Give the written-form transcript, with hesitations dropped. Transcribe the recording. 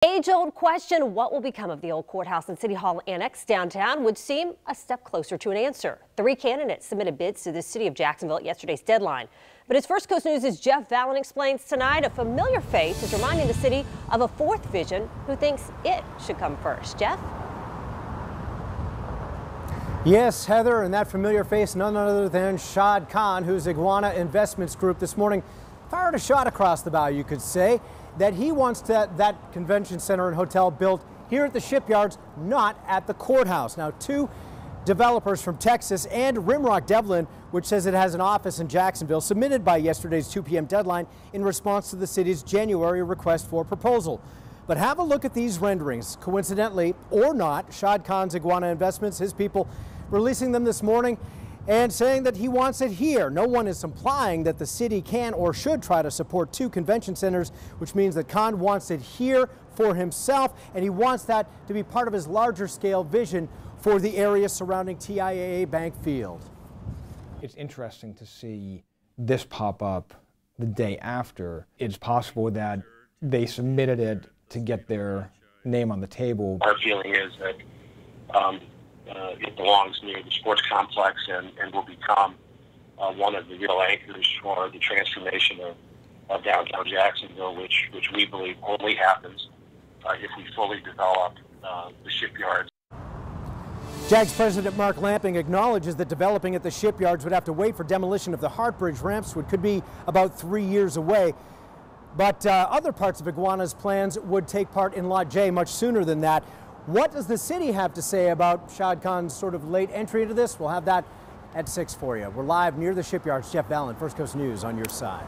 Age-old question, what will become of the old courthouse and City Hall Annex downtown, would seem a step closer to an answer. 3 candidates submitted bids to the city of Jacksonville at yesterday's deadline. But as First Coast News' Jeff Vallon explains tonight, a familiar face is reminding the city of a fourth vision who thinks it should come first. Jeff? Yes, Heather, and that familiar face, none other than Shad Khan, whose Iguana Investments group this morning fired a shot across the bow, you could say, that he wants that convention center and hotel built here at the Shipyards, not at the courthouse. Now, 2 developers from Texas and Rimrock Devlin, which says it has an office in Jacksonville, submitted by yesterday's 2 p.m. deadline in response to the city's January request for proposal. But have a look at these renderings. Coincidentally or not, Shad Khan's Iguana Investments, his people, releasing them this morning and saying that he wants it here. No one is implying that the city can or should try to support 2 convention centers, which means that Khan wants it here for himself, and he wants that to be part of his larger scale vision for the area surrounding TIAA Bank Field. It's interesting to see this pop up the day after. It's possible that they submitted it to get their name on the table. Our feeling is that it belongs near the sports complex and will become one of the real anchors for the transformation of downtown Jacksonville, which we believe only happens if we fully develop the shipyards. Jags President Mark Lamping acknowledges that developing at the shipyards would have to wait for demolition of the Hartbridge ramps, which could be about 3 years away. But other parts of Iguana's plans would take part in Lot J much sooner than that. What does the city have to say about Shad Khan's sort of late entry into this? We'll have that at 6 for you. We're live near the Shipyards. Jeff Vallon, First Coast News on your side.